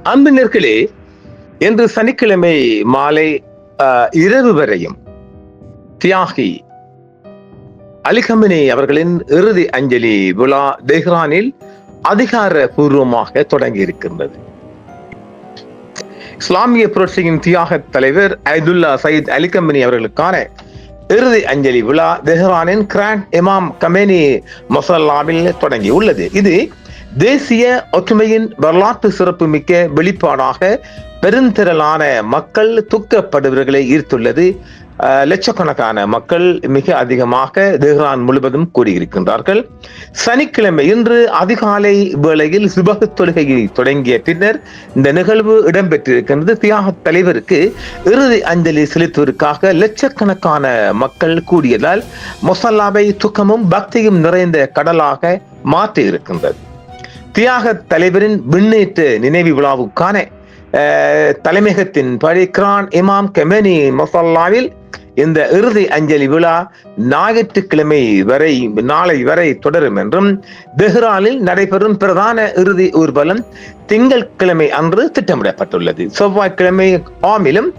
அன்பினர்களே, இன்று சனிக்கிழமை மாலை இரவு வரையும் தியாகி அலி கமேனி அவர்களின் இறுதி அஞ்சலி விழா தெஹ்ரானில் அதிகாரபூர்வமாக தொடங்கி இருக்கின்றது. இஸ்லாமிய புரட்சியின் தியாக தலைவர் அயதுல்லா சயீத் அலி கமேனி அவர்களுக்கான இறுதி அஞ்சலி விழா தெஹ்ரானின் கிராண்ட் இமாம் கமேனி மொசல்லாவில் தொடங்கி உள்ளது. இது தேசிய ஒற்றுமையின் வரலாற்று சிறப்பு மிக்க வெளிப்பாடாக பெருந்திரளான மக்கள் துக்கப்படுவர்களை ஈர்த்துள்ளது. லட்சக்கணக்கான மக்கள் மிக அதிகமாக தெஹ்ரான் முழுவதும் கூடியிருக்கின்றார்கள். சனிக்கிழமை இன்று அதிகாலை வேளையில் சுபஹ் தொழுகையை தொடங்கிய பின்னர் இந்த நிகழ்வு இடம்பெற்றிருக்கின்றது. தியாக தலைவருக்கு இறுதி அஞ்சலி செலுத்துவதற்காக லட்சக்கணக்கான மக்கள் கூடியதால் மொசல்லாவை துக்கமும் பக்தியும் நிறைந்த கடலாக மாற்றி இருக்கின்றது. தியாக தலைவரின் விண்ணேற்ற நினைவு விழாவுக்கான தலைமையகத்தின் படி கிராண்ட் இமாம் கமேனி மொசல்லாவில் இந்த இறுதி அஞ்சலி விழா ஞாயிற்றுக்கிழமை வரை நாளை வரை தொடரும் என்றும் தெஹ்ரானில் நடைபெறும் பிரதான இறுதி ஊர்வலம் திங்கட்கிழமை அன்று திட்டமிடப்பட்டுள்ளது. செவ்வாய்க்கிழமை ஆமிலும்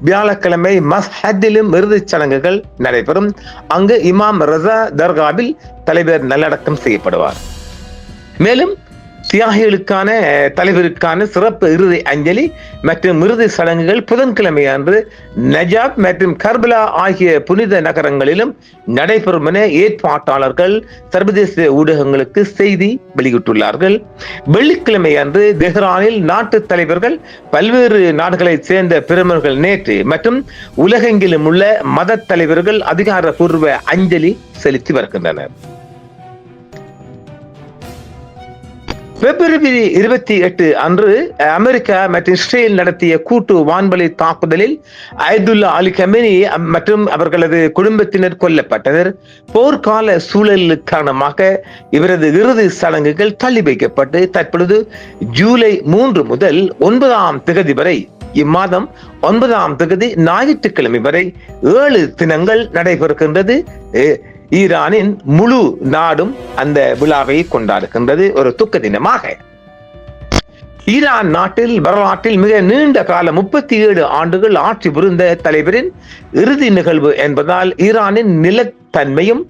வியாழக்கிழமை மஸ்ஹத்திலும் இறுதிச் சடங்குகள் நடைபெறும். அங்கு இமாம் ரஸா தர்காவில் தலைவர் நல்லடக்கம் செய்யப்படுவார். மேலும் தியாகிகளுக்கான தலைவருக்கான சிறப்பு இறுதி அஞ்சலி மற்றும் இறுதி சடங்குகள் புதன்கிழமை அன்று நஜாப் மற்றும் கர்பலா ஆகிய புனித நகரங்களிலும் நடைபெறும் என ஏற்பாட்டாளர்கள் சர்வதேச ஊடகங்களுக்கு செய்தி வெளியிட்டுள்ளார்கள். வெள்ளிக்கிழமை அன்று தெஹ்ரானில் நாட்டு தலைவர்கள், பல்வேறு நாடுகளைச் சேர்ந்த பிரமுகர்கள் நேற்று மற்றும் உலகெங்கிலும் உள்ள மத தலைவர்கள் அதிகாரப்பூர்வ அஞ்சலி செலுத்தி வருகின்றனர். பிப்ரவரி 28 அன்று அமெரிக்கா மற்றும் இஸ்ரேல் நடத்திய கூட்டு வான்வழி தாக்குதலில் அயதுல்லா அலி கமேனி மற்றும் அவர்களது குடும்பத்தினர் கொல்லப்பட்டனர். போர்க்கால சூழல் காரணமாக இவரது இறுதி சடங்குகள் தள்ளி வைக்கப்பட்டு தற்பொழுது ஜூலை 3 முதல் 9ஆம் தேதி வரை, இம்மாதம் 9ஆம் தேதி ஞாயிற்றுக்கிழமை வரை 7 தினங்கள் நடைபெறுகின்றது. ஈரானின் முழு நாடும் அந்த விழாவை கொண்டாடுகின்றது ஒரு துக்க தினமாக. ஈரான் நாட்டில் வரலாற்றில் மிக நீண்ட கால 37 ஆண்டுகள் ஆட்சி புரிந்த தலைவரின் இறுதி நிகழ்வு என்பதால் ஈரானின் நிலத்தன்மையும்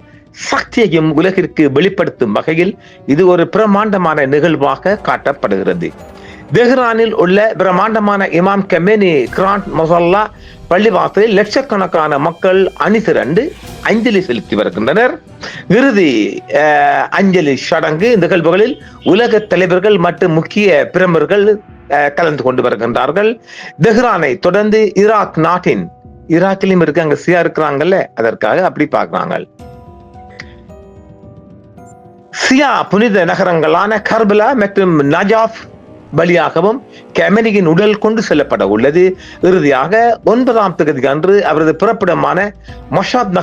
சக்தியையும் உலகிற்கு வெளிப்படுத்தும் வகையில் இது ஒரு பிரமாண்டமான நிகழ்வாக காட்டப்படுகிறது. தெஹ்ரானில் உள்ள பிரமாண்டமான இமாம் கமேனி கிராண்ட் மொசல்லா பள்ளிவாசலில் லட்சக்கணக்கான மக்கள் அணிதிரண்டு அஞ்சலி செலுத்தி வருகின்றனர். இறுதி அஞ்சலி சடங்கு நிகழ்வுகளில் உலக தலைவர்கள் மற்றும் முக்கிய பிரமுகர்கள் கலந்து கொண்டு வருகின்றார்கள். தெஹ்ரானை தொடர்ந்து ஈராக்கிலும் இருக்காங்க, சியா இருக்கிறாங்கல்ல, அதற்காக அப்படி பார்க்கிறாங்க. சியா புனித நகரங்களான கர்பலா மற்றும் நஜாப் வழியாகவும் கமேனியின் உடல் கொண்டு செல்லப்பட உள்ளது. இறுதியாக 9ஆம் தேதி அன்று அவரது பிறப்பிடமான மொஷாத்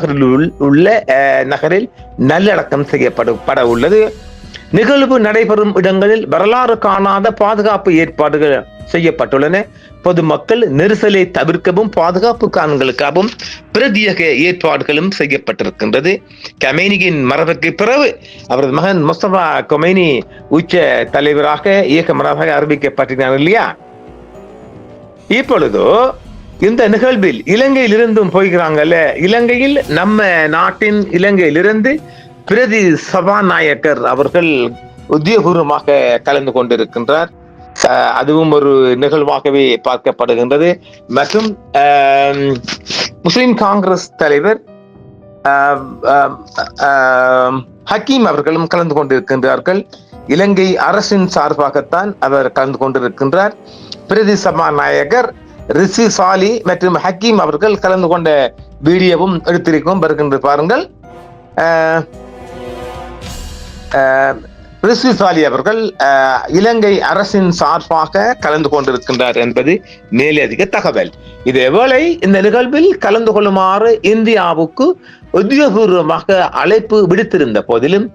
நகரில் நல்லடக்கம் செய்யப்பட உள்ளது. நிகழ்வு நடைபெறும் இடங்களில் வரலாறு காணாத பாதுகாப்பு ஏற்பாடுகள் செய்யப்பட்டுள்ளன. பொதுமக்கள் நெரிசலை தவிர்க்கவும் பாதுகாப்பு காரணங்களுக்காகவும் பிரத்யேக ஏற்பாடுகளும் செய்யப்பட்டிருக்கின்றது. கமேனியின் மரணத்துக்கு பிறகு அவரது மகன் முஸ்தபா கமேனி உச்ச தலைவராக இயக்கமராக அறிவிக்கப்பட்டிருக்கிறார் இல்லையா? இப்பொழுதோ இந்த நிகழ்வில் இலங்கையில் இருந்தும் போய்கிறாங்கல்ல, இலங்கையில் நம்ம நாட்டின் இலங்கையிலிருந்து பிரதி சபாநாயகர் அவர்கள் உத்தியோகபூர்வமாக கலந்து கொண்டிருக்கின்றார். அதுவும் ஒரு நிகழ்வாகவே பார்க்கப்படுகின்றது. மற்றும் முஸ்லிம் காங்கிரஸ் தலைவர் ஹக்கீம் அவர்களும் கலந்து கொண்டிருக்கின்றார்கள். இலங்கை அரசின் சார்பாகத்தான் அவர் கலந்து கொண்டிருக்கின்றார். பிரதி சபாநாயகர் ரிசி சாலி மற்றும் ஹக்கீம் அவர்கள் கலந்து கொண்ட வீடியோவும் எடுத்திருக்கும் வருகின்ற பாருங்கள். ரிசி சாலி அவர்கள் இலங்கை அரசின் சார்பாக கலந்து கொண்டிருக்கின்றார் என்பது மேலதிக தகவல். இதேவேளை இந்த நிகழ்வில் கலந்து கொள்ளுமாறு இந்தியாவுக்கு உத்தியோகபூர்வமாக அழைப்பு விடுத்திருந்த போதிலும்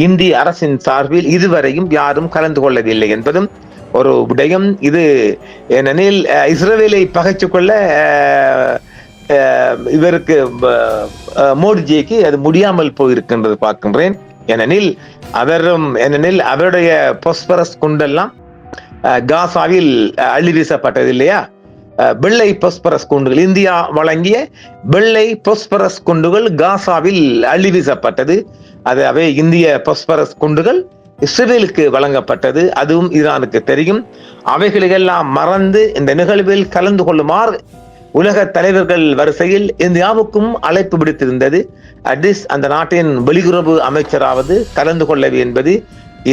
இந்திய அரசின் சார்பில் இதுவரையும் யாரும் கலந்து கொள்ளவில்லை என்பதும் ஒரு விடயம். இது ஏனெனில் இஸ்ரேலை பகைச்சு கொள்ள இவருக்கு மோடிஜிக்கு அது முடியாமல் போயிருக்கின்றது பார்க்கின்றேன். ஏனெனில் அவருடைய பொஸ்பரஸ் குண்டெல்லாம் காசாவில் அள்ளி வீசப்பட்டது இல்லையா? வெள்ளை பொஸ்பரஸ் குண்டுகள், இந்தியா வழங்கிய வெள்ளை பொஸ்பரஸ் குண்டுகள் காசாவில் அள்ளி வீசப்பட்டது. அவை இந்திய பொஸ்பரஸ் குண்டுகள் இஸ்ரேலுக்கு வழங்கப்பட்டது. அதுவும் ஈரானுக்கு தெரியும். அவைகளெல்லாம் மறந்து இந்த நிகழ்வில் கலந்து கொள்ளுமாறு உலக தலைவர்கள் வரிசையில் இந்தியாவுக்கும் அழைப்பு விடுத்திருந்தது. அட்லீஸ் அந்த நாட்டின் வெளியுறவு அமைச்சராவது கலந்து கொள்ளவே என்பது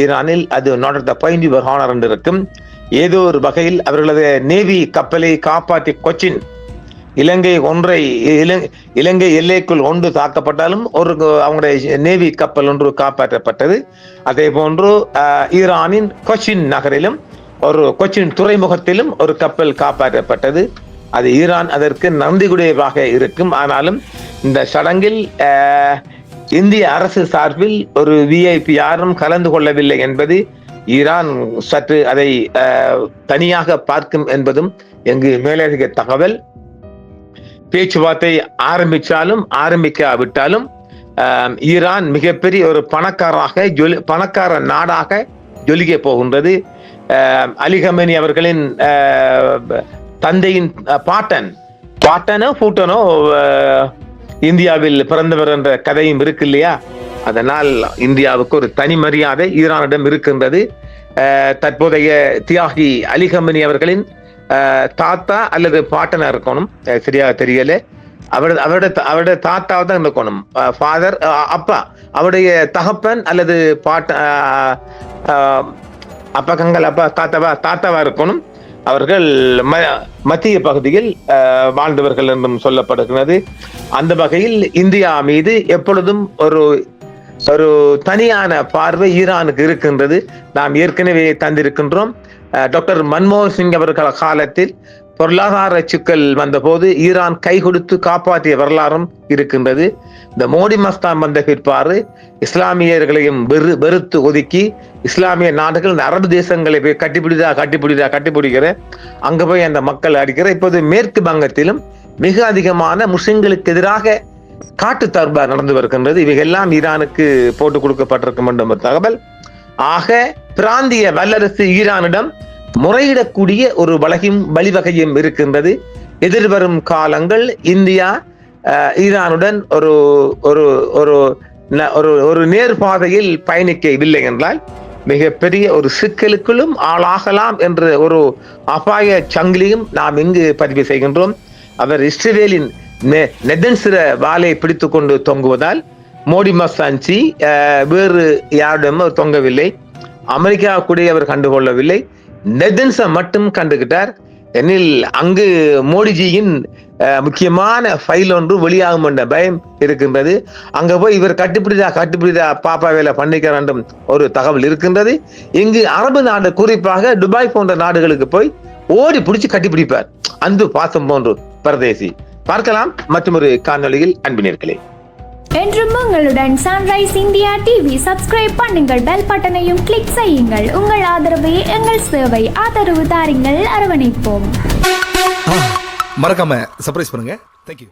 ஈரானில் அது not at the point your honour என்று இருக்கும். ஏதோ ஒரு வகையில் அவர்களது நேவி கப்பலை காப்பாற்றி கொச்சின் இலங்கை எல்லைக்குள் ஒன்று தாக்கப்பட்டாலும் அவங்களுடைய நேவி கப்பல் ஒன்று காப்பாற்றப்பட்டது. அதே போன்று ஈரானின் கொச்சின் நகரிலும் கொச்சின் துறைமுகத்திலும் ஒரு கப்பல் காப்பாற்றப்பட்டது. அது ஈரான் அதற்கு நன்றியுடையதாக இருக்கும். ஆனாலும் இந்த சடங்கில் இந்திய அரசு சார்பில் ஒரு விஐபி யாரும் கலந்து கொள்ளவில்லை என்பது ஈரான் சற்று அதை தனியாக பார்க்கும் என்பதும் எங்கு மேலதிக தகவல். பேச்சுவார்த்தை ஆரம்பிச்சாலும் ஆரம்பிக்காவிட்டாலும் ஈரான் மிகப்பெரிய ஒரு பணக்கார நாடாக ஜொலிக்க போகின்றது. அலி கமேனி அவர்களின் தந்தையின் பூட்டனோ இந்தியாவில் பிறந்தவர் என்ற கதையும் இருக்கு இல்லையா? அதனால் இந்தியாவுக்கு ஒரு தனி மரியாதை ஈரானிடம் இருக்கின்றது. தற்போதைய தியாகி அலி கமேனி அவர்களின் தாத்தா அல்லது பாட்டனா இருக்கணும், சரியாக தெரியல. அவருடைய தாத்தாவை தான் இருக்கணும், ஃபாதர், அப்பா, அவருடைய தகப்பன் அல்லது தாத்தாவா இருக்கணும். அவர்கள் மத்திய பகுதியில் வாழ்ந்தவர்கள் என்றும் சொல்லப்படுகிறது. அந்த வகையில் இந்தியா மீது எப்பொழுதும் ஒரு தனியான பார்வை ஈரானுக்கு இருக்கின்றது. நாம் ஏற்கனவே தந்திருக்கின்றோம். டாக்டர் மன்மோகன் சிங் அவர்கள் காலத்தில் பொருளாதார சிக்கல் வந்தபோது ஈரான் கை கொடுத்து காப்பாற்றிய வரலாறும் இருக்கின்றது. இந்த மோடி மஸ்தான் வந்த பிற்பாடு இஸ்லாமியர்களையும் வெறுத்து ஒதுக்கி இஸ்லாமிய நாடுகள் அரபு தேசங்களை போய் கட்டிப்பிடிக்கிற அங்க போய் அந்த மக்கள் அடிக்கிற. இப்போது மேற்கு வங்கத்திலும் மிக அதிகமான முஸ்லிம்களுக்கு எதிராக காட்டு தர்பார் நடந்து வருகின்றது. இவையெல்லாம் ஈரானுக்கு போட்டு கொடுக்கப்பட்டிருக்கும் என்ற தகவல். ஆக பிராந்திய வல்லரசு ஈரானிடம் முறையிடக்கூடிய ஒரு வழிவகையும் இருக்கின்றது. எதிர்வரும் காலங்கள் இந்தியா ஈரானுடன் ஒரு நேர்பாதையில் பயணிக்கவில்லை என்றால் மிகப்பெரிய ஒரு சிக்கலுக்குள்ளும் ஆளாகலாம் என்ற ஒரு அபாய சங்கிலியும் நாம் இங்கு பதிவு செய்கின்றோம். அவர் இஸ்ரேலின் நெதன்சிர வாளை பிடித்துக் கொண்டு தொங்குவதால் மோடி மஸ்தான்சி வேறு யாரிடம் தொங்கவில்லை. அமெரிக்கா கூட அவர் கண்டுகொள்ளவில்லை. நெதன்ஸ மட்டும் கண்டுகிட்டார். எனில் அங்கு மோடிஜியின் முக்கியமான ஃபைல் ஒன்று வெளியாகும் என்ற பயம் இருக்கின்றது. அங்க போய் இவர் கட்டுப்பிடிதா பாப்பா வேலை பண்ணிக்க வேண்டும் ஒரு தகவல் இருக்கின்றது. இங்கு அரபு நாடு, குறிப்பாக துபாய் போன்ற நாடுகளுக்கு போய் ஓடி பிடிச்சு கட்டிப்பிடிப்பார். அன்பு பாசம் போன்று பரதேசி. பார்க்கலாம் மற்றொரு காணொளியில் அன்பினர்களே. என்றும் உங்களுடன் சன்ரைஸ் இந்தியா டிவி சப்ஸ்கிரைப் பண்ணுங்கள், பெல் பட்டனையும் கிளிக் செய்யுங்கள். உங்கள் ஆதரவே எங்கள் சேவை. ஆதரவு தாருங்கள், அரவணைப்போம். மறக்காம சர்ப்ரைஸ் பண்ணுங்க. தேங்க்யூ.